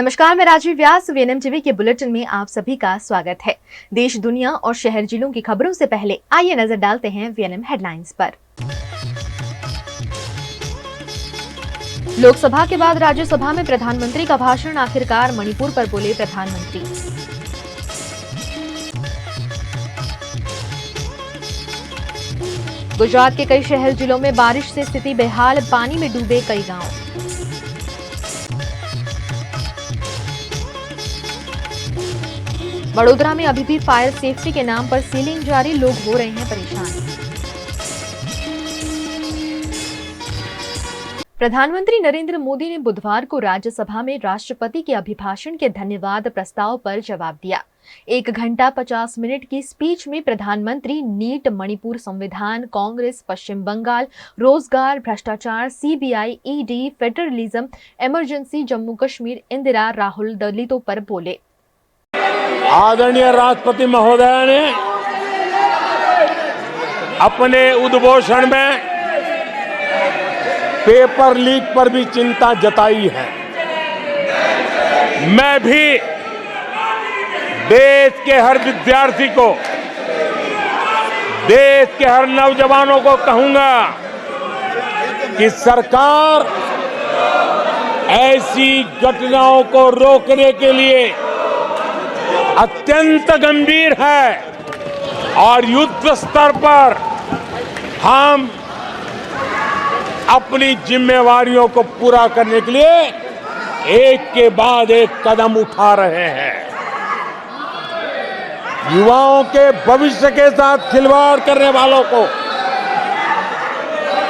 नमस्कार, मैं राजीव व्यास। VNM TV के बुलेटिन में आप सभी का स्वागत है। देश, दुनिया और शहर जिलों की खबरों से पहले आइए नजर डालते हैं वीएनएम हेडलाइंस पर। लोकसभा के बाद राज्यसभा में प्रधानमंत्री का भाषण, आखिरकार मणिपुर पर बोले प्रधानमंत्री। गुजरात के कई शहर जिलों में बारिश से स्थिति बेहाल, पानी में डूबे कई गांव। वडोदरा में अभी भी फायर सेफ्टी के नाम पर सीलिंग जारी, लोग हो रहे हैं परेशान। प्रधानमंत्री नरेंद्र मोदी ने बुधवार को राज्यसभा में राष्ट्रपति के अभिभाषण के धन्यवाद प्रस्ताव पर जवाब दिया। 1 घंटा 50 मिनट की स्पीच में प्रधानमंत्री नीट, मणिपुर, संविधान, कांग्रेस, पश्चिम बंगाल, रोजगार, भ्रष्टाचार, CBI, ED, federalism, emergency, Jammu Kashmir, Indira, Rahul, दलितों पर बोले। आदरणीय राष्ट्रपति महोदय ने अपने उद्घोषण में पेपर लीक पर भी चिंता जताई है। मैं भी देश के हर विद्यार्थी को, देश के हर नौजवानों को कहूंगा कि सरकार ऐसी घटनाओं को रोकने के लिए अत्यंत गंभीर है और युद्ध स्तर पर हम अपनी जिम्मेवारियों को पूरा करने के लिए एक के बाद एक कदम उठा रहे हैं। युवाओं के भविष्य के साथ खिलवाड़ करने वालों को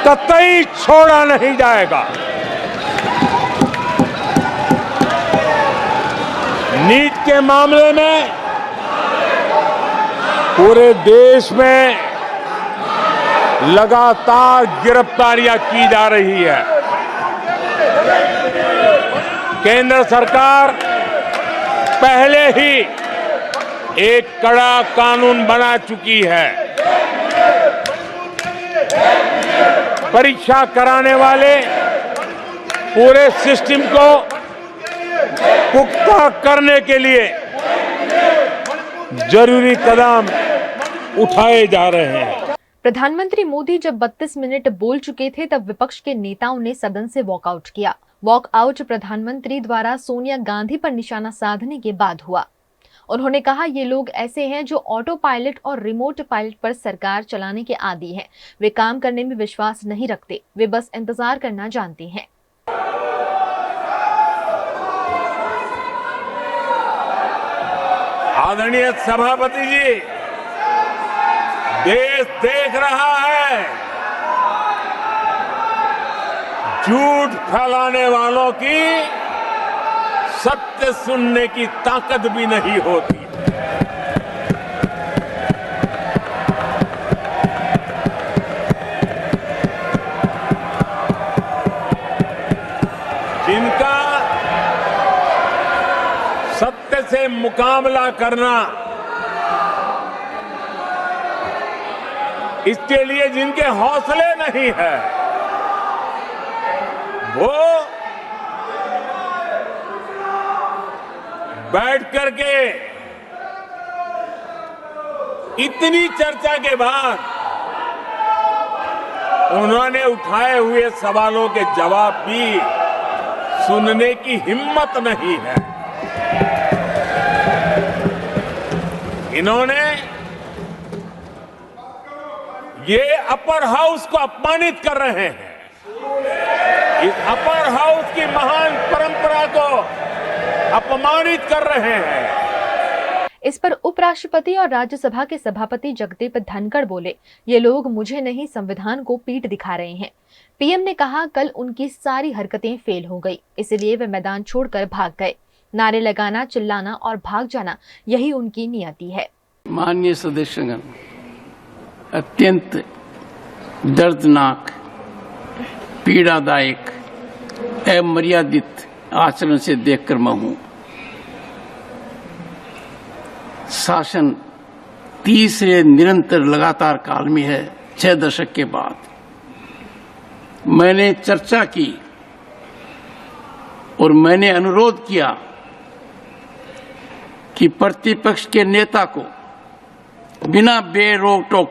कतई छोड़ा नहीं जाएगा। नीट के मामले में पूरे देश में लगातार गिरफ्तारियां की जा रही है। केंद्र सरकार पहले ही एक कड़ा कानून बना चुकी है। परीक्षा कराने वाले पूरे सिस्टम को पुख्ता करने के लिए जरूरी कदम उठाए जा रहे हैं। प्रधानमंत्री मोदी जब 32 मिनट बोल चुके थे तब विपक्ष के नेताओं ने सदन से वॉकआउट किया। वॉकआउट प्रधानमंत्री द्वारा सोनिया गांधी पर निशाना साधने के बाद हुआ। उन्होंने कहा, ये लोग ऐसे हैं जो ऑटो पायलट और रिमोट पायलट पर सरकार चलाने के आदी हैं। वे काम करने में विश्वास नहीं रखते, वे बस इंतजार करना जानते हैं। आदरणीय सभापति जी, देश देख रहा है, झूठ फैलाने वालों की सत्य सुनने की ताकत भी नहीं होती। जिनका सत्य से मुकाबला करना, इसके लिए जिनके हौसले नहीं है, वो बैठ करके इतनी चर्चा के बाद उन्होंने उठाए हुए सवालों के जवाब भी सुनने की हिम्मत नहीं है। इन्होंने ये अपर हाउस को अपमानित कर रहे हैं। इस अपर हाउस की महान परंपरा को अपमानित कर रहे हैं। इस पर उपराष्ट्रपति और राज्यसभा के सभापति जगदीप धनखड़ बोले, ये लोग मुझे नहीं संविधान को पीठ दिखा रहे हैं। पीएम ने कहा, कल उनकी सारी हरकतें फेल हो गई, इसलिए वे मैदान छोड़कर भाग गए। नारे लगाना, चिल्लाना और भाग जाना, यही उनकी नियति है। माननीय सदस्यगण, अत्यंत दर्दनाक, पीड़ादायक, अमर्यादित आचरण से देखकर मैं हूं। शासन तीसरे निरंतर लगातार काल में है। 6 दशक के बाद मैंने चर्चा की और मैंने अनुरोध किया कि प्रतिपक्ष के नेता को बिना बेरोक टोक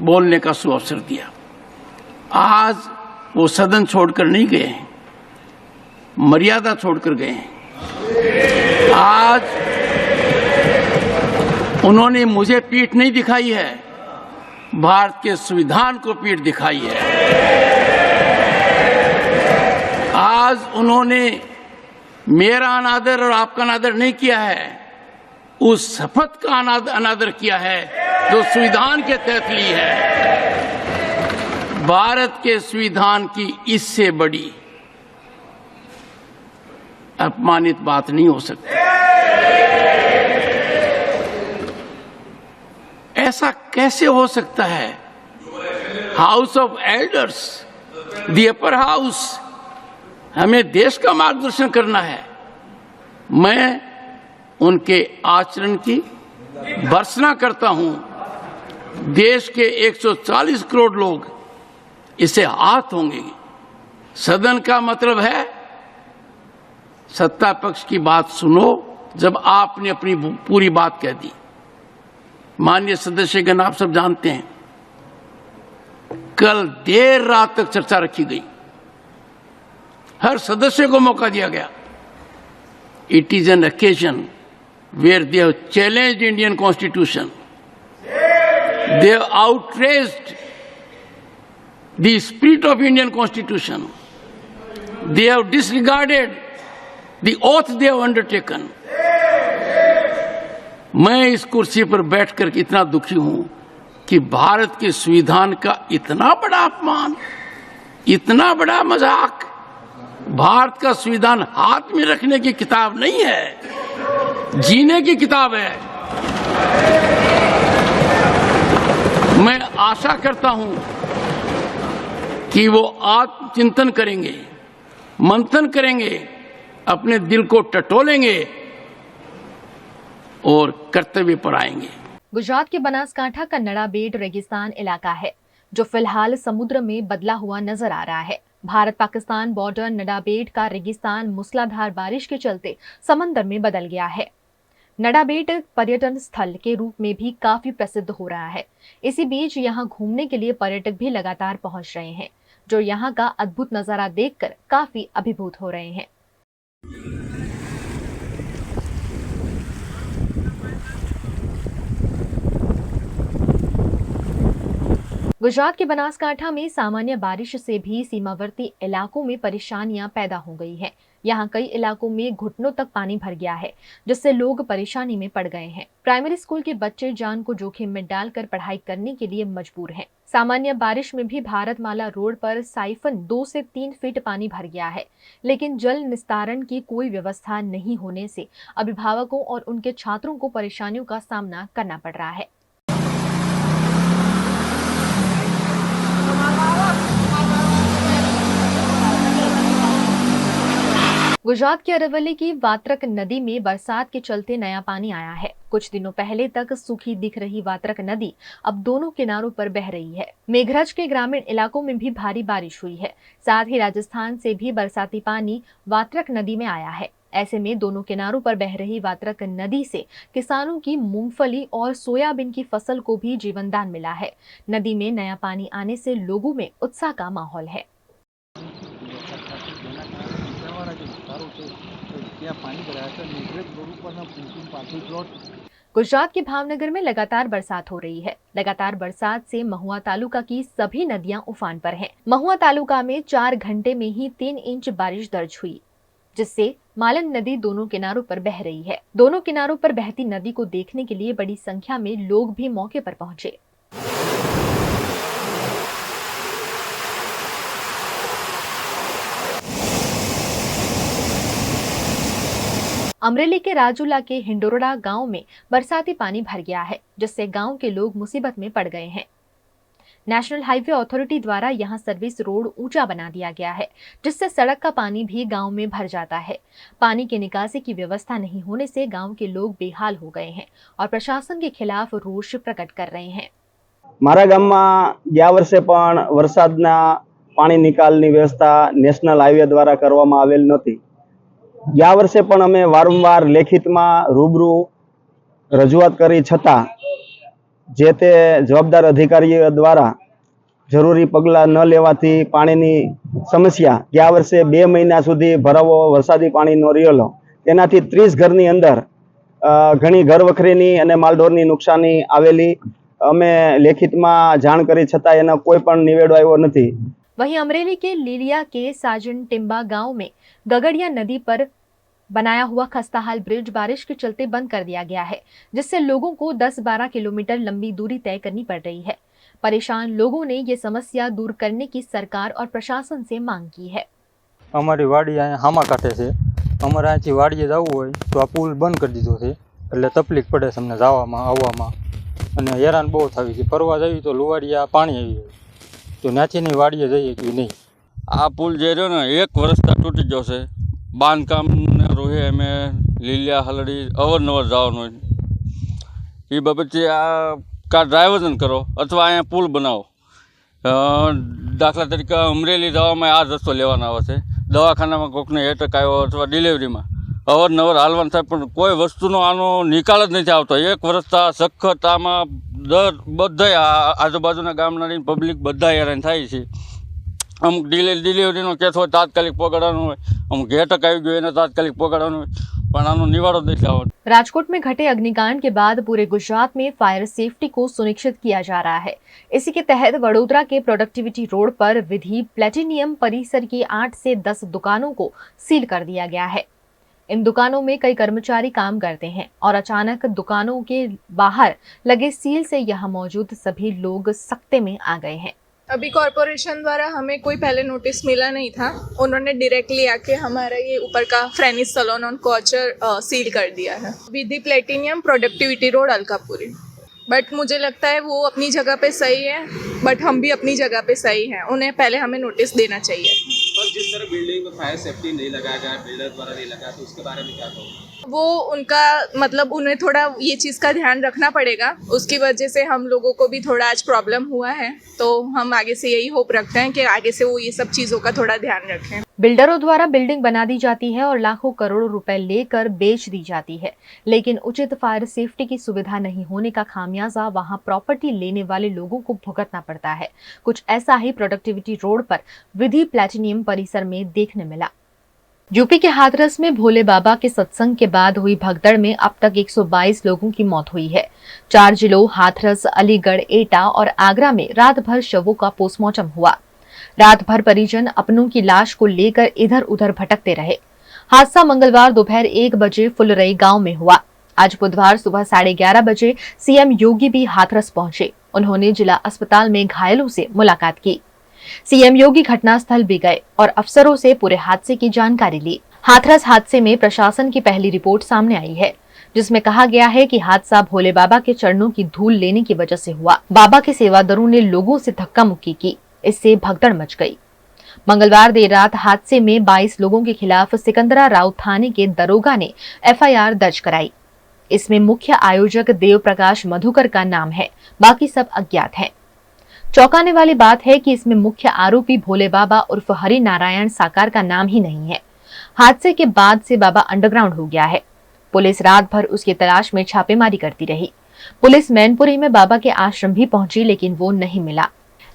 बोलने का सुअवसर दिया। आज वो सदन छोड़कर नहीं गए हैं, मर्यादा छोड़कर गए हैं। आज उन्होंने मुझे पीठ नहीं दिखाई है, भारत के संविधान को पीठ दिखाई है। आज उन्होंने मेरा अनादर और आपका अनादर नहीं किया है, उस शपथ का अनादर किया है जो संविधान के तहत ली है। भारत के संविधान की इससे बड़ी अपमानित बात नहीं हो सकती। ऐसा कैसे हो सकता है? House of elders, the upper house, हमें देश का मार्गदर्शन करना है। मैं उनके आचरण की भर्त्सना करता हूं। देश के 140 करोड़ लोग इससे आहत होंगे। सदन का मतलब है सत्ता पक्ष की बात सुनो जब आपने अपनी पूरी बात कह दी। माननीय सदस्यगण, आप सब जानते हैं कल देर रात तक चर्चा रखी गई, हर सदस्य को मौका दिया गया। It is an occasion where they have challenged Indian Constitution. They have outraged the spirit of Indian Constitution. They have disregarded the oath they have undertaken. मैं इस कुर्सी पर बैठकर इतना दुखी हूं कि भारत के संविधान का इतना बड़ा अपमान, इतना बड़ा मजाक। भारत का संविधान हाथ में रखने की किताब नहीं है, जीने की किताब है। मैं आशा करता हूं कि वो आत्मचिंतन करेंगे, मंथन करेंगे, अपने दिल को टटोलेंगे और कर्तव्य पर आएंगे। गुजरात के बनासकांठा का नड़ाबेट रेगिस्तान इलाका है जो फिलहाल समुद्र में बदला हुआ नजर आ रहा है। भारत पाकिस्तान बॉर्डर नड़ाबेट का रेगिस्तान मूसलाधार बारिश के चलते समंदर में बदल गया है। नड़ाबेट पर्यटन स्थल के रूप में भी काफी प्रसिद्ध हो रहा है। इसी बीच यहां घूमने के लिए पर्यटक भी लगातार पहुंच रहे हैं, जो यहां का अद्भुत नजारा देखकर काफी अभिभूत हो रहे हैं। गुजरात के बनासकांठा में सामान्य बारिश से भी सीमावर्ती इलाकों में परेशानियां पैदा हो गई हैं। यहाँ कई इलाकों में घुटनों तक पानी भर गया है, जिससे लोग परेशानी में पड़ गए हैं। प्राइमरी स्कूल के बच्चे जान को जोखिम में डालकर पढ़ाई करने के लिए मजबूर हैं। सामान्य बारिश में भी भारतमाला रोड पर साइफन 2 से 3 फीट पानी भर गया है, लेकिन जल निस्तारण की कोई व्यवस्था नहीं होने से अभिभावकों और उनके छात्रों को परेशानियों का सामना करना पड़ रहा है। गुजरात के अरवली की वात्रक नदी में बरसात के चलते नया पानी आया है। कुछ दिनों पहले तक सूखी दिख रही वात्रक नदी अब दोनों किनारों पर बह रही है। मेघरज के ग्रामीण इलाकों में भी भारी बारिश हुई है। साथ ही राजस्थान से भी बरसाती पानी वात्रक नदी में आया है। ऐसे में दोनों किनारों पर बह रही वात्रक नदी से किसानों की मूंगफली और सोयाबीन की फसल को भी जीवनदान मिला है। नदी में नया पानी आने से लोगों में उत्साह का माहौल है। गुजरात के भावनगर में लगातार बरसात हो रही है। लगातार बरसात से महुआ तालुका की सभी नदियां उफान पर हैं। महुआ तालुका में 4 घंटे में ही 3 इंच बारिश दर्ज हुई, जिससे मालन नदी दोनों किनारों पर बह रही है। दोनों किनारों पर बहती नदी को देखने के लिए बड़ी संख्या में लोग भी मौके पर पहुंचे। अमरेली के राजूला के हिंडोरड़ा गांव में बरसाती पानी भर गया है, जिससे गांव के लोग मुसीबत में पड़ गए हैं। नेशनल हाईवे अथॉरिटी द्वारा यहां सर्विस रोड ऊंचा बना दिया गया है, जिससे सड़क का पानी भी गांव में भर जाता है। पानी की निकासी की व्यवस्था नहीं होने से गांव के लोग बेहाल हो गए हैं और प्रशासन के खिलाफ रोष प्रकट कर रहे हैं। मारा गामમાં ગયા વર્ષે પણ વરસાદના પાણી નિકાલની વ્યવસ્થા નેશનલ હાઈવે દ્વારા કરવામાં આવેલ નથી। ગયા વર્ષે પણ અમે વારંવાર લેખિતમાં રૂબરૂ રજૂઆત કરી છતાં જે તે જવાબદાર અધિકારીઓ દ્વારા જરૂરી પગલાં ન લેવાથી પાણીની સમસ્યા ગયા વર્ષે 2 મહિના સુધી ભરાવો વરસાદી પાણીનો રહેલો, તેનાથી 30 ઘરની અંદર ઘણી ઘરવખરીની અને માલઢોરની નુકસાની આવેલી. અમે લેખિતમાં જાણ કરી છતાં એનો કોઈ પણ નિવેડો આવ્યો નથી. वहीं अमरेली के लीलिया के साजन टिम्बा गांव में गगड़िया नदी पर बनाया हुआ खस्ताहाल ब्रिज बारिश के चलते बंद कर दिया गया है, जिससे लोगों को 10-12 किलोमीटर लंबी दूरी तय करनी पड़ रही है। परेशान लोगों ने ये समस्या दूर करने की सरकार और प्रशासन से मांग की है। અમારી વાડી અહીંયા હામા કાંઠે છે. અમારે અહીંથી વાડીએ જવું હોય તો આ પુલ બંધ કરી દીધો છે, એટલે તકલીફ પડે છે અમને જવામાં આવવામાં, અને હેરાન બહુ થવી છે. ફરવા જઈએ તો લુવાડિયા પાણી આવી જાય તો ત્યાંથી વાડીએ જઈએ કે નહીં. આ પુલ જે રહ્યો ને 1 વર્ષથી તૂટી ગયો છે. બાંધકામને રોહે અમે લીલિયા હલડી અવારનવાર જવાનું હોય. એ બાબતે આ કા ડાયવર્ઝન કરો અથવા અહીંયા પુલ બનાવો. દાખલા તરીકે અમરેલી જવામાં આ રસ્તો લેવાનો આવે છે. દવાખાનામાં કોઈકને એટેક આવ્યો અથવા ડિલિવરીમાં અવારનવાર હાલવાનું થાય, પણ કોઈ વસ્તુનો આનો નિકાલ જ નથી આવતો. 1 વર્ષથી સખત આમાં બધા આજુબાજુના ગામના પબ્લિક બધા હેરાન થાય છે. અમુક ડિલિવરીનો કેસ હોય તાત્કાલિક પહોંચાડવાનું હોય, અમુક એટેક આવી ગયો એને તાત્કાલિક પહોંચાડવાનું હોય, પણ આનો નિવારો નથી આવતો. राजकोट में घटे अग्निकांड के बाद पूरे गुजरात में फायर सेफ्टी को सुनिश्चित किया जा रहा है। इसी के तहत वडोदरा के प्रोडक्टिविटी रोड पर विधि प्लेटिनियम परिसर की 8 से 10 दुकानों को सील कर दिया गया है। इन दुकानों में कई कर्मचारी काम करते हैं और अचानक दुकानों के बाहर लगे सील से यहाँ मौजूद सभी लोग सख्ते में आ गए हैं। अभी कॉरपोरेशन द्वारा हमें कोई पहले नोटिस मिला नहीं था, उन्होंने डायरेक्टली आके हमारा ये ऊपर का फ्रेनिस सलोन और कोचर सील कर दिया है। Vidhi platinum productivity road Alkapuri. But मुझे लगता है वो अपनी जगह पे सही है, बट हम भी अपनी जगह पे सही हैं। उन्हें पहले हमें नोटिस देना चाहिए। पर जिस तरह बिल्डिंग में फायर सेफ्टी नहीं लगाया गया, बिल्डर द्वारा नहीं लगाया, तो उसके बारे में क्या कहोगे? वो उनका मतलब उन्हें थोड़ा ये चीज़ का ध्यान रखना पड़ेगा। उसकी वजह से हम लोगों को भी थोड़ा आज प्रॉब्लम हुआ है, तो हम आगे से यही होप रखते हैं कि आगे से वो ये सब चीज़ों का थोड़ा ध्यान रखें। बिल्डरों द्वारा बिल्डिंग बना दी जाती है और लाखों करोड़ों रुपए लेकर बेच दी जाती है, लेकिन उचित फायर सेफ्टी की सुविधा नहीं होने का खामियाजा वहां प्रॉपर्टी लेने वाले लोगों को भुगतना पड़ता है। कुछ ऐसा ही प्रोडक्टिविटी रोड पर विधि प्लेटिनियम परिसर में देखने मिला। यूपी के हाथरस में भोले बाबा के सत्संग के बाद हुई भगदड़ में अब तक 122 लोगों की मौत हुई है। 4 जिलों हाथरस, अलीगढ़, एटा और आगरा में रात भर शवों का पोस्टमार्टम हुआ। रात भर परिजन अपनों की लाश को लेकर इधर उधर भटकते रहे। हादसा मंगलवार दोपहर 1 बजे फुलरई गांव में हुआ। आज बुधवार सुबह 11:30 बजे सीएम योगी भी हाथरस पहुंचे। उन्होंने जिला अस्पताल में घायलों से मुलाकात की। सीएम योगी घटनास्थल भी गए और अफसरों से पूरे हादसे की जानकारी ली। हाथरस हादसे में प्रशासन की पहली रिपोर्ट सामने आई है, जिसमें कहा गया है कि हादसा भोले बाबा के चरणों की धूल लेने की वजह से हुआ। बाबा के सेवादारों ने लोगों से धक्का मुक्की की, इससे भगदड़ मच गई। मंगलवार देर रात हादसे में 22 लोगों के खिलाफ सिकंदरा राव थाने के दरोगा ने FIR दर्ज कराई। इसमें मुख्य आयोजक देव प्रकाश मधुकर का नाम है, बाकी सब अज्ञात हैं। चौंकाने वाली बात है कि इसमें मुख्य आरोपी भोले बाबा उर्फ हरि नारायण साकार का नाम ही नहीं है। हादसे के बाद से बाबा अंडरग्राउंड हो गया है। पुलिस रात भर उसकी तलाश में छापेमारी करती रही। पुलिस मैनपुरी में बाबा के आश्रम भी पहुंची, लेकिन वो नहीं मिला।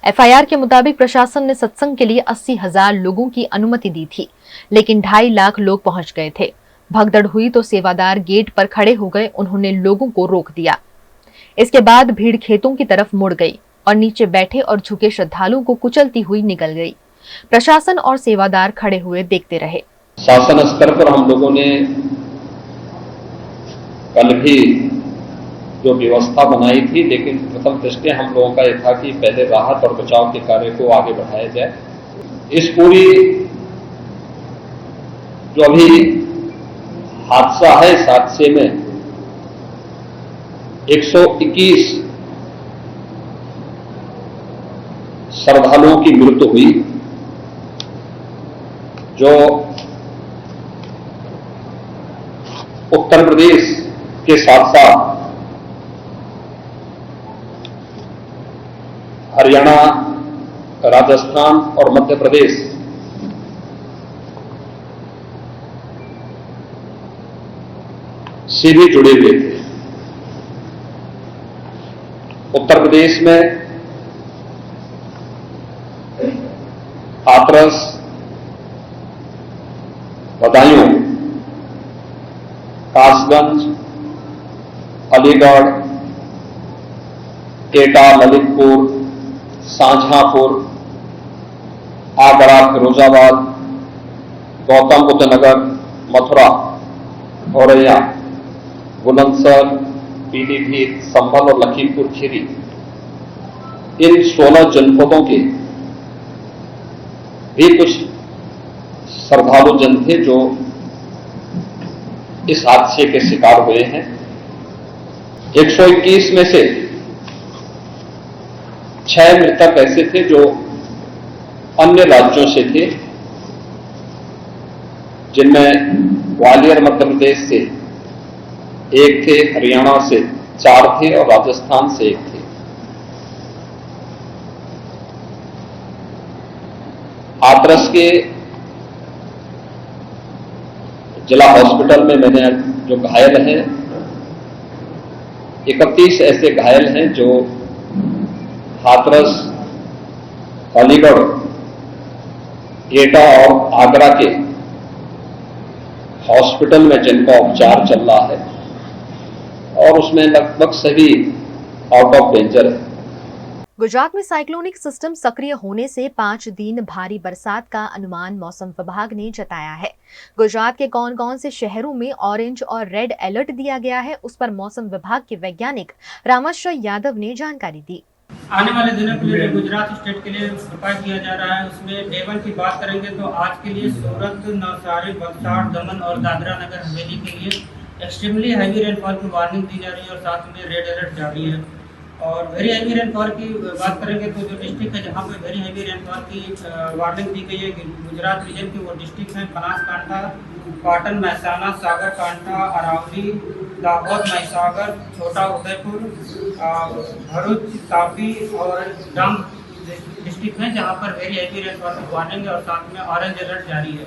FIR के मुताबिक प्रशासन ने सत्संग के लिए 80,000 लोगों की अनुमति दी थी, लेकिन 2.5 लाख लोग पहुंच गए थे। भगदड़ हुई तो सेवादार गेट पर खड़े हो गए। उन्होंने लोगों को रोक दिया। इसके बाद भीड़ खेतों की तरफ मुड़ गई और नीचे बैठे और झुके श्रद्धालुओं को कुचलती हुई निकल गई। प्रशासन और सेवादार खड़े हुए देखते रहे। शासन स्तर पर हम लोगों ने कल भी जो व्यवस्था बनाई थी, लेकिन प्रथम दृष्टया हम लोगों का यह था कि पहले राहत और बचाव के कार्य को आगे बढ़ाया जाए। इस पूरी जो अभी हादसा है, इस हादसे में 121 श्रद्धालुओं की मृत्यु हुई, जो उत्तर प्रदेश के साथ साथ हरियाणा, राजस्थान और मध्य प्रदेश से भी जुड़े हुए थे। उत्तर प्रदेश में हाथरस, बदायूं, कासगंज, अलीगढ़, एटा, ललितपुर, शाहजहांपुर, आगरा, फिरोजाबाद, गौतम बुद्ध नगर, मथुरा, औरैया, बुलंदशहर, पीलीभीत, संभल और लखीमपुर खीरी, इन 16 जनपदों के भी कुछ श्रद्धालु जन थे जो इस हादसे के शिकार हुए हैं। 121 में से 6 मृतक ऐसे थे जो अन्य राज्यों से थे, जिनमें ग्वालियर मध्य प्रदेश से 1 थे, हरियाणा से 4 थे और राजस्थान से 1 थे। हाथरस के जिला हॉस्पिटल में मैंने जो घायल हैं, 31 ऐसे घायल हैं जो हाथरस, अलीगढ़, एटा और आगरा के हॉस्पिटल में जिनका उपचार चल रहा है और उसमें लगभग सभी आउट ऑफ डेंजर है। गुजरात में साइक्लोनिक सिस्टम सक्रिय होने से 5 दिन भारी बरसात का अनुमान मौसम विभाग ने जताया है। गुजरात के कौन कौन से शहरों में ऑरेंज और रेड अलर्ट दिया गया है, उस पर मौसम विभाग के वैज्ञानिक रामेश्वर यादव ने जानकारी दी। आने वाले दिनों के लिए गुजरात स्टेट के लिए प्रिपेयर किया जा रहा है। उसमें डे 1 की बात करेंगे तो आज के लिए सूरत, नवसारी, वलसाड़, दमन और दादरा नगर हवेली के लिए एक्सट्रीमली हैवी रेनफॉल की वार्निंग दी जा रही है और साथ में रेड अलर्ट जारी है। और वेरी हैवी रेनफॉल की बात करेंगे तो जो डिस्ट्रिक्ट है जहाँ पर वेरी हैवी रेनफॉल की वार्निंग दी गई है गुजरात रीजन की, वो डिस्ट्रिक्ट हैं बनासकांठा, पाटन, महसाना, सागरकांठा, अरावली, दाहोद, महिसागर, छोटा उदयपुर, भरूच, तापी और डांग डिस्ट्रिक्ट हैं जहाँ पर वेरी हैवी रेनफॉल की वार्निंग है और साथ में ऑरेंज अलर्ट जारी है।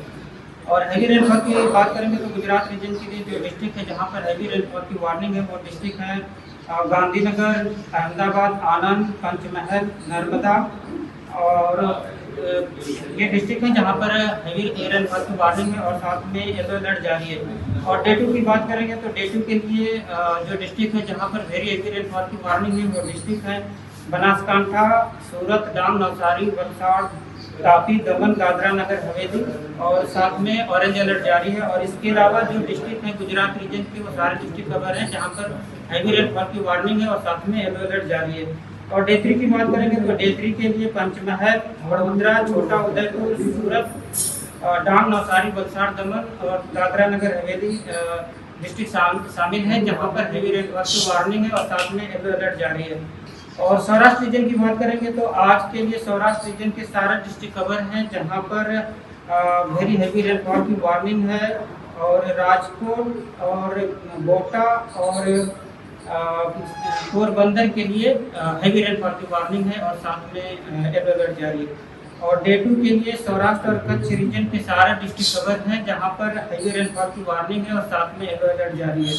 और हैवी रेनफॉल की बात करेंगे तो गुजरात रीजन के लिए जो डिस्ट्रिक्ट है जहाँ पर हैवी रेनफॉल की वार्निंग है वो डिस्ट्रिक्ट है गांधीनगर, अहमदाबाद, आनंद, पंचमहल, नर्मदा और ये डिस्ट्रिक्ट है जहाँ पर हैवी रेनफॉल की वार्निंग है और साथ में येलो अलर्ट जारी है। और डे 2 की बात करेंगे तो डे 2 के लिए जो डिस्ट्रिक्ट है जहाँ पर वेरी हैवी रेनफॉल की वार्निंग है वो डिस्ट्रिक्ट है बनासकांठा, सूरत, डांग, नवसारी, वलसाड़, तापी, दमन, दादरा नगर हवेली और साथ में ऑरेंज अलर्ट जारी है। और इसके अलावा जो डिस्ट्रिक्ट है गुजरात रीजन के वो सारे डिस्ट्रिक्ट कवर हैं जहाँ पर हैवी रेनफॉल की वार्निंग है और साथ में येलो अलर्ट जारी है। और डे 3 की बात करेंगे तो डे 3 के लिए पंचमहल, वडोदरा, छोटा उदयपुर, सूरत, डांग, नवसारी, वलसाड़, दमन और दादरा नगर हवेली डिस्ट्रिक्ट शामिल है जहाँ पर हैवी रेनफॉल की वार्निंग है और साथ में येलो अलर्ट जारी है। और सौराष्ट्र रीजन की बात करेंगे तो आज के लिए सौराष्ट्र रीजन के सारे डिस्ट्रिक्ट कवर हैं जहां पर वेरी हैवी रेनफॉल की वार्निंग है। और राजकोट और कोटा और पोरबंदर के लिए हैवी रेनफॉल की वार्निंग है और साथ में येलो अलर्ट जारी है। और डे 2 के लिए सौराष्ट्र और कच्छ रीजन के सारे डिस्ट्रिक्ट कवर हैं जहां पर हैवी रेनफॉल की वार्निंग है और साथ में येलो अलर्ट जारी है।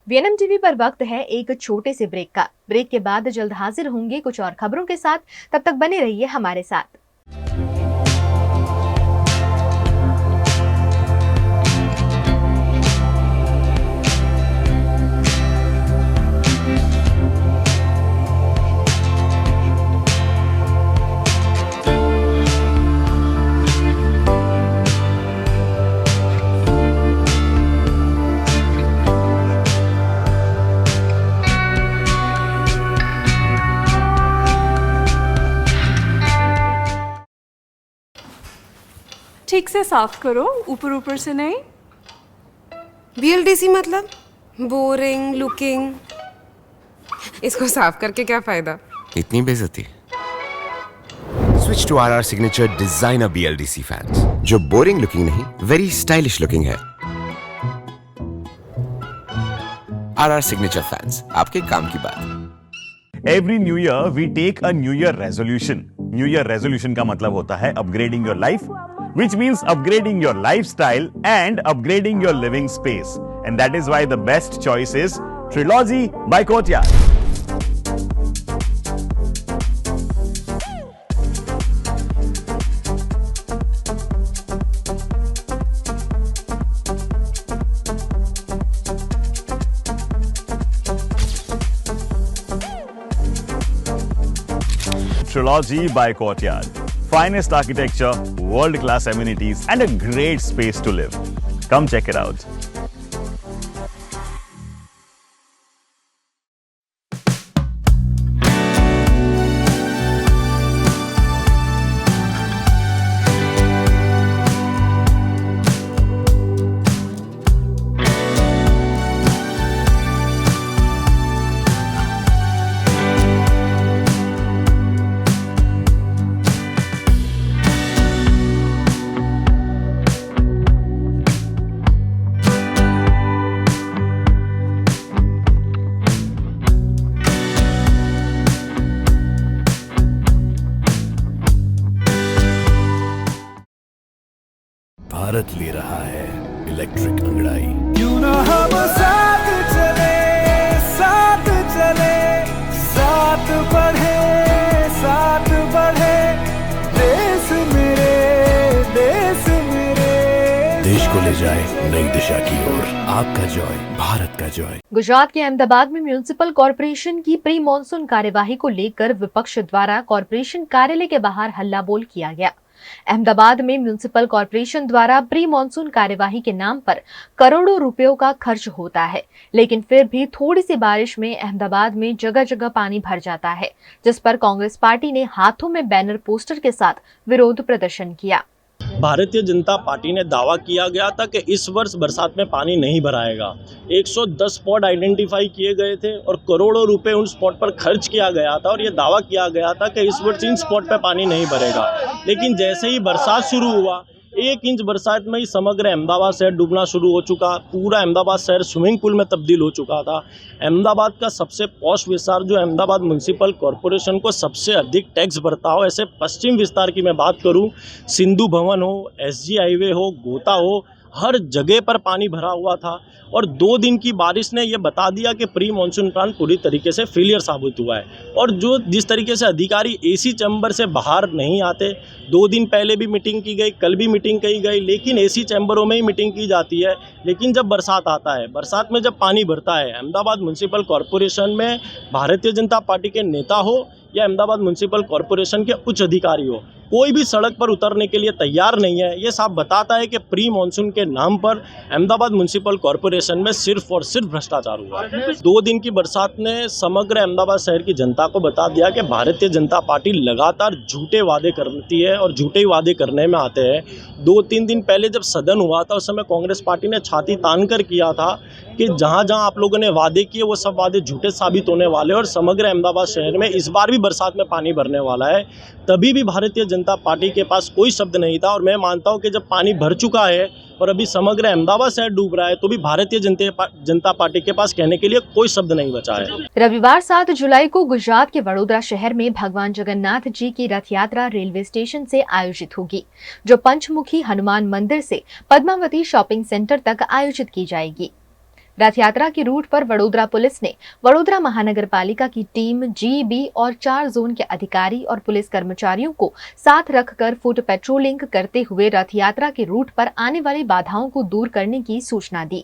वीएनएम टीवी पर वक्त है एक छोटे से ब्रेक का। ब्रेक के बाद जल्द हाजिर होंगे कुछ और खबरों के साथ, तब तक बने रहिए हमारे साथ। ठीक से साफ करो, ऊपर ऊपर से नहीं। BLDC मतलब बोरिंग लुकिंग, इसको साफ करके क्या फायदा? इतनी बेइज्जती। Switch to RR signature designer BLDC fans, जो बोरिंग लुकिंग नहीं, वेरी स्टाइलिश लुकिंग है। RR सिग्नेचर फैंस, आपके काम की बात। Every new year we take a New Year resolution. New Year resolution का मतलब होता है upgrading your life, which means upgrading your lifestyle and upgrading your living space. And that is why the best choice is Trilogy by Courtyard. Trilogy by Courtyard. Finest architecture, world-class amenities, and a great space to live. Come check it out. Bharat ले रहा है electric अंगड़ाई। क्यों ना हम साथ चले, साथ चले, साथ बढ़े, साथ बढ़े, देश मेरे, देश मेरे। देश को ले जाए नई दिशा की ओर। आपका जॉय, भारत का जॉय। गुजरात के अहमदाबाद में म्युनिसिपल कॉर्पोरेशन की प्री मॉनसून कार्यवाही को लेकर विपक्ष द्वारा कॉर्पोरेशन कार्यालय के बाहर हल्लाबोल किया गया। अहमदाबाद में म्युनिसिपल कॉर्पोरेशन द्वारा प्री मॉनसून कार्यवाही के नाम पर करोड़ों रुपयों का खर्च होता है, लेकिन फिर भी थोड़ी सी बारिश में अहमदाबाद में जगह जगह पानी भर जाता है, जिस पर कांग्रेस पार्टी ने हाथों में बैनर पोस्टर के साथ विरोध प्रदर्शन किया। भारतीय जनता पार्टी ने दावा किया गया था कि इस वर्ष बरसात में पानी नहीं भराएगा। 110 स्पॉट आइडेंटिफाई किए गए थे और करोड़ों रुपए उन स्पॉट पर खर्च किया गया था और ये दावा किया गया था कि इस वर्ष इन स्पॉट पर पानी नहीं भरेगा। लेकिन जैसे ही बरसात शुरू हुआ, 1 इंच बरसात में ही समग्र अहमदाबाद शहर डूबना शुरू हो चुका। पूरा अहमदाबाद शहर स्विमिंग पूल में तब्दील हो चुका था। अहमदाबाद का सबसे पॉश विस्तार जो अहमदाबाद म्युनिसिपल कॉरपोरेशन को सबसे अधिक टैक्स भरता हो, ऐसे पश्चिम विस्तार की मैं बात करूं, सिंधु भवन हो, SG हाईवे हो, गोता हो, हर जगह पर पानी भरा हुआ था। और 2 दिन की बारिश ने ये बता दिया कि प्री मानसून प्लान पूरी तरीके से फेलियर साबित हुआ है। और जो जिस तरीके से अधिकारी AC चैम्बर से बाहर नहीं आते, 2 दिन पहले भी मीटिंग की गई, कल भी मीटिंग की गई, लेकिन AC चैम्बरों में ही मीटिंग की जाती है। लेकिन जब बरसात आता है, बरसात में जब पानी भरता है, अहमदाबाद म्युनिसिपल कॉरपोरेशन में भारतीय जनता पार्टी के नेता हो या अहमदाबाद म्युनिसिपल कॉरपोरेशन के उच्च अधिकारी हो, कोई भी सड़क पर उतरने के लिए तैयार नहीं है। ये साफ बताता है कि प्री मानसून के नाम पर अहमदाबाद म्युनिसिपल कॉरपोरेशन में सिर्फ और सिर्फ भ्रष्टाचार हुआ है। 2 दिन की बरसात ने समग्र अहमदाबाद शहर की जनता को बता दिया कि भारतीय जनता पार्टी लगातार झूठे वादे करती है और झूठे ही वादे करने में आते हैं। 2-3 दिन पहले जब सदन हुआ था, उस समय कांग्रेस पार्टी ने छाती तान कर किया था कि जहां जहां आप लोगों ने वादे किए वो सब वादे झूठे साबित होने वाले और समग्र अहमदाबाद शहर में इस बार भी बरसात में पानी भरने वाला है। तभी भी भारतीय जनता पार्टी के पास कोई शब्द नहीं था। और मैं मानता हूं कि जब पानी भर चुका है और अभी समग्र अहमदाबाद शहर डूब रहा है, तो भी भारतीय जनता पार्टी के पास कहने के लिए कोई शब्द नहीं बचा है। रविवार 7 जुलाई को गुजरात के वडोदरा शहर में भगवान जगन्नाथ जी की रथ यात्रा रेलवे स्टेशन से आयोजित होगी, जो पंचमुखी हनुमान मंदिर से पद्मावती शॉपिंग सेंटर तक आयोजित की जाएगी। रथ यात्रा की रूट पर वडोदरा पुलिस ने वडोदरा महानगर पालिका की टीम, GB और 4 जोन के अधिकारी और पुलिस कर्मचारियों को साथ रखकर फुट पेट्रोलिंग करते हुए रथ यात्रा के रूट पर आने वाली बाधाओं को दूर करने की सूचना दी।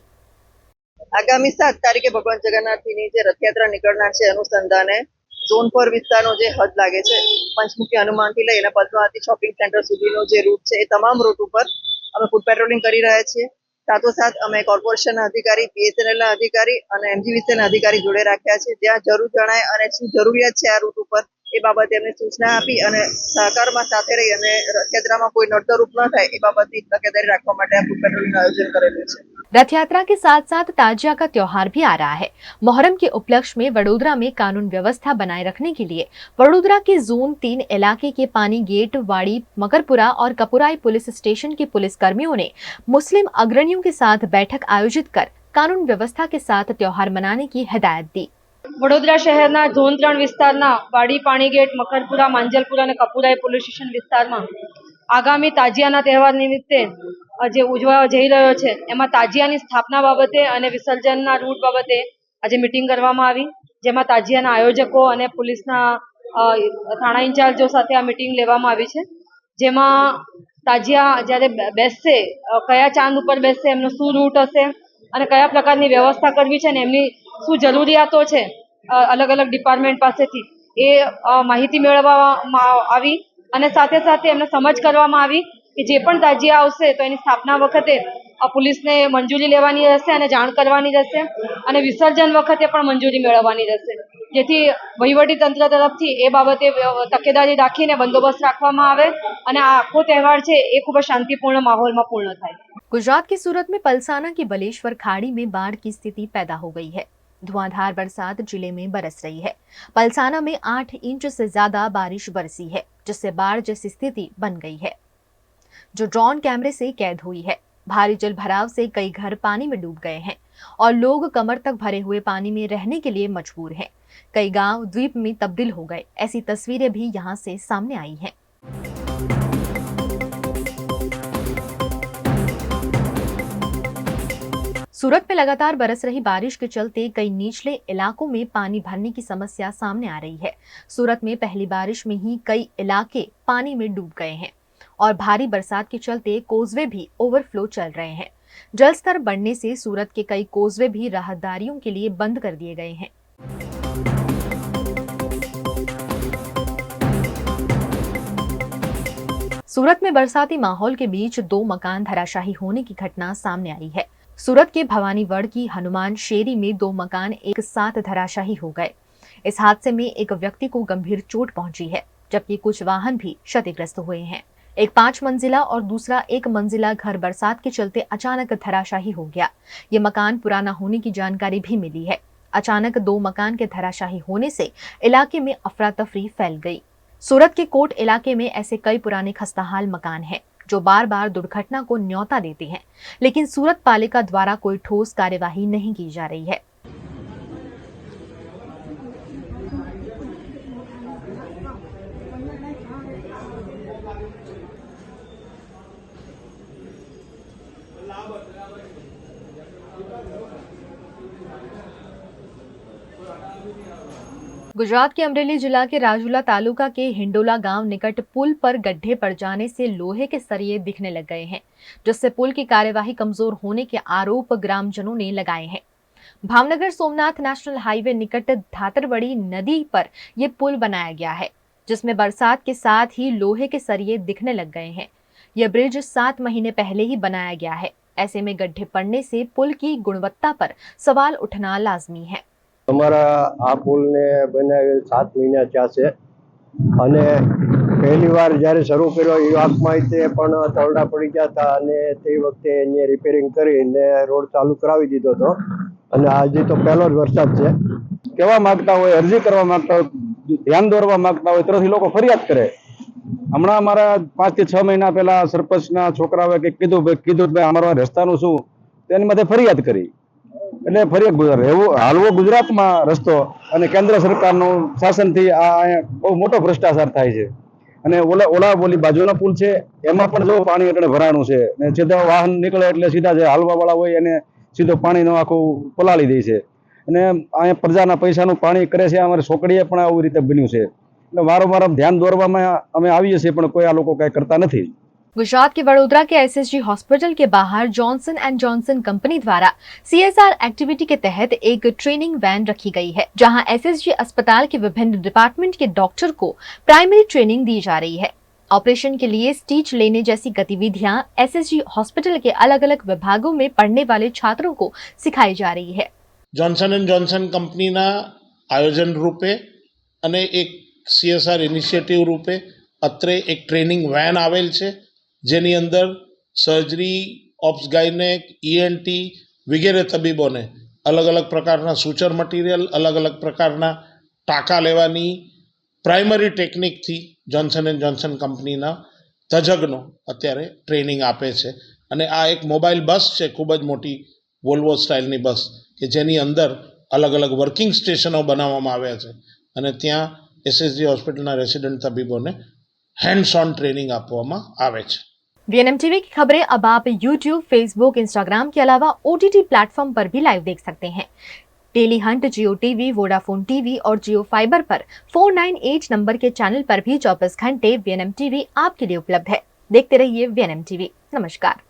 आगामी 7 तारीखे भगवान जगन्नाथजीની જે રથયાત્રા નીકળનાર છે અનુસંધાને ઝોન 4 વિસ્તારનો જે હદ લાગે છે, પંચમુખી હનુમાનથી લઈને પદ્માવતી શોપિંગ સેન્ટર સુધીનો જે રૂટ છે, એ તમામ રૂટ ઉપર અમે ફૂટ પેટ્રોલિંગ કરી રહ્યા છીએ। સાથોસાથ અમે કોર્પોરેશનના અધિકારી, BSNLના અધિકારી અને MGVCના અધિકારી જોડે રાખ્યા છે। જ્યાં જરૂર જણાય અને શું જરૂરિયાત છે આ રૂટ ઉપર, એ બાબતે એમને સૂચના આપી અને સહકારમાં સાથે રહી અને રથયાત્રામાં કોઈ નડતરરૂપ ન થાય એ બાબતની તકેદારી રાખવા માટે આ ફૂટ પેટ્રોલિંગનું આયોજન કરેલું છે। रथ यात्रा के साथ साथ ताजिया का त्योहार भी आ रहा है। मोहर्रम के उपलक्ष्य में वडोदरा में कानून व्यवस्था बनाए रखने के लिए वडोदरा के जोन 3 इलाके के पानी गेट, वाड़ी, मकरपुरा और कपुराई पुलिस स्टेशन के पुलिस कर्मियों ने मुस्लिम अग्रणियों के साथ बैठक आयोजित कर कानून व्यवस्था के साथ त्योहार मनाने की हिदायत दी। वडोदरा शहरना झोन 3 विस्तारना वाड़ी, पाणीगेट, मकरपुरा, માંજલપુરા અને કપુરાઈ પોલીસ સ્ટેશન વિસ્તારમાં આગામી તાજિયાના તહેવાર નિમિત્તે જે ઉજવવા જઈ રહ્યો છે, એમાં તાજિયાની સ્થાપના બાબતે અને વિસર્જનના રૂટ બાબતે આજે મીટિંગ કરવામાં આવી, જેમાં તાજિયાના આયોજકો અને પોલીસના થાણા ઇન્ચાર્જો સાથે આ મીટિંગ લેવામાં આવી છે। જેમાં તાજિયા જ્યારે બેસશે, કયા ચાંદ ઉપર બેસશે, એમનો શું રૂટ હશે અને કયા પ્રકારની વ્યવસ્થા કરવી છે અને એમની શું જરૂરિયાતો છે अलग अलग डिपार्टमेंट पासेथी એ માહિતી મેળવવામાં આવી અને સાથે સાથે એમને સમજ કરવામાં આવી કે જે પણ તાજિયા આવશે તો એની સ્થાપના વખતે પોલીસને મંજૂરી લેવાની રહેશે અને જાણ કરવાની રહેશે અને વિસર્જન વખતે પણ મંજૂરી મેળવવાની રહેશે, જેથી વહીવટી તંત્ર તરફથી એ બાબતે તકેદારી રાખીને બંદોબસ્ત રાખવામાં આવે અને આ આખો તહેવાર છે એ ખૂબ જ શાંતિपूर्ण માહોલમાં પૂર્ણ થાય। गुजरात के सूरत में पलसाना की बलेश्वर खाड़ी में बाढ़ की स्थिति पैदा हो गई है। धुआंधार बरसात जिले में बरस रही है। पलसाना में 8 इंच से ज्यादा बारिश बरसी है, जिससे बाढ़ जैसी स्थिति बन गई है, जो ड्रोन कैमरे से कैद हुई है। भारी जल भराव से कई घर पानी में डूब गए हैं और लोग कमर तक भरे हुए पानी में रहने के लिए मजबूर हैं। कई गांव द्वीप में तब्दील हो गए। ऐसी तस्वीरें भी यहां से सामने आई हैं। सूरत में लगातार बरस रही बारिश के चलते कई निचले इलाकों में पानी भरने की समस्या सामने आ रही है। सूरत में पहली बारिश में ही कई इलाके पानी में डूब गए हैं और भारी बरसात के चलते कोजवे भी ओवरफ्लो चल रहे हैं। जल स्तर बढ़ने से सूरत के कई कोजवे भी राहदारियों के लिए बंद कर दिए गए हैं। सूरत में बरसाती माहौल के बीच 2 मकान धराशायी होने की घटना सामने आई है। सूरत के भवानीगढ़ की हनुमान शेरी में 2 मकान एक साथ धराशायी हो गए। इस हादसे में एक व्यक्ति को गंभीर चोट पहुंची है, जबकि कुछ वाहन भी क्षतिग्रस्त हुए हैं। एक 5 मंजिला और दूसरा 1 मंजिला घर बरसात के चलते अचानक धराशायी हो गया। ये मकान पुराना होने की जानकारी भी मिली है। अचानक 2 मकान के धराशायी होने से इलाके में अफरा तफरी फैल गई। सूरत के कोट इलाके में ऐसे कई पुराने खस्ताहाल मकान हैं जो बार बार दुर्घटना को न्योता देती हैं, लेकिन सूरत पालिका द्वारा कोई ठोस कार्यवाही नहीं की जा रही है। गुजरात के अमरेली जिला के राजूला तालुका के हिंडोला गांव निकट पुल पर गड्ढे पड़ जाने से लोहे के सरिये दिखने लग गए हैं, जिससे पुल की कार्यवाही कमजोर होने के आरोप ग्रामजनों ने लगाए हैं। भावनगर सोमनाथ नेशनल हाईवे निकट धातरवड़ी नदी पर यह पुल बनाया गया है, जिसमें बरसात के साथ ही लोहे के सरिये दिखने लग गए हैं। यह ब्रिज 7 महीने पहले ही बनाया गया है। ऐसे में गड्ढे पड़ने से पुल की गुणवत्ता पर सवाल उठना लाजमी है। અમારા આ પુલને બનાવેલ 7 મહિના થયા છે અને પહેલી વાર જ્યારે શરૂ કર્યો એ વાકમાં તે પણ તરડા પડી ગયા હતા અને તે વખતે એને રિપેરિંગ કરીને રોડ ચાલુ કરાવી દીધો હતો અને આજે તો પહેલો જ વરસાદ છે। કહેવા માંગતા હોય, અરજી કરવા માંગતા હોય, ધ્યાન દોરવા માંગતા હોય તરફથી લોકો ફરિયાદ કરે। હમણાં અમારા 5 થી 6 મહિના પહેલા સરપંચના છોકરાઓએ કંઈક કીધું ભાઈ અમારા રસ્તાનું શું, તેની માટે ફરિયાદ કરી એટલે ફરિયાદ ગુજારે એવું હાલવો ગુજરાતમાં રસ્તો અને કેન્દ્ર સરકારનું શાસનથી આ બહુ મોટો ભ્રષ્ટાચાર થાય છે અને ઓલા બોલી બાજુનો પુલ છે એમાં પણ જો પાણી એટલે ભરાણું છે અને સીધા વાહન નીકળે એટલે સીધા જે હાલવાવાળા હોય એને સીધો પાણીનો આખું પલાળી દે છે અને અહીંયા પ્રજાના પૈસાનું પાણી કરે છે। અમારે સોકડીએ પણ આવી રીતે બન્યું છે એટલે વારંવાર ધ્યાન દોરવામાં અમે આવીએ છીએ પણ કોઈ આ લોકો કાંઈ કરતા નથી। गुजरात के वडोदरा के एसएसजी हॉस्पिटल के बाहर जॉनसन एंड जॉनसन कंपनी द्वारा सीएसआर एक्टिविटी के तहत एक ट्रेनिंग वैन रखी गई है, जहां एसएसजी अस्पताल के विभिन्न डिपार्टमेंट के डॉक्टर को प्राइमरी ट्रेनिंग दी जा रही है। ऑपरेशन के लिए स्टिच लेने जैसी गतिविधियां एसएसजी हॉस्पिटल के अलग अलग विभागों में पढ़ने वाले छात्रों को सिखाई जा रही है। जॉनसन एंड जॉनसन कंपनीना आयोजन रूपे अने एक सीएसआर इनिशिएटिव रूपे अत्रे एक ट्रेनिंग वैन आवेल छे, જેની અંદર સર્જરી, ઓપ્સ ગાયનેક, ईएनटी વગેરે તબીબોને અલગ અલગ પ્રકારના સૂચર મટીરિયલ, અલગ અલગ પ્રકારના ટાંકા લેવાની પ્રાઇમરી ટેકનિકથી જોન્સન એન્ડ જોન્સન કંપનીના તજજ્ઞો અત્યારે ટ્રેનિંગ આપે છે અને આ એક મોબાઈલ બસ છે, ખૂબ જ મોટી વોલ્વો સ્ટાઇલની બસ કે જેની અંદર અલગ અલગ વર્કિંગ સ્ટેશનો બનાવવામાં આવ્યા છે અને ત્યાં એસએસજી હોસ્પિટલના રેસિડેન્ટ તબીબોને हैंड्स ऑन ट्रेनिंग આપવામાં આવે છે। वीएनएम टीवी की खबरें अब आप यूट्यूब, फेसबुक, इंस्टाग्राम के अलावा ओटीटी प्लेटफॉर्म पर भी लाइव देख सकते हैं। टेली हंट, जियो टीवी, वोडाफोन टीवी और जियो फाइबर पर 498 नंबर के चैनल पर भी 24 घंटे वीएनएम टीवी आपके लिए उपलब्ध है। देखते रहिए वीएनएम टीवी। नमस्कार।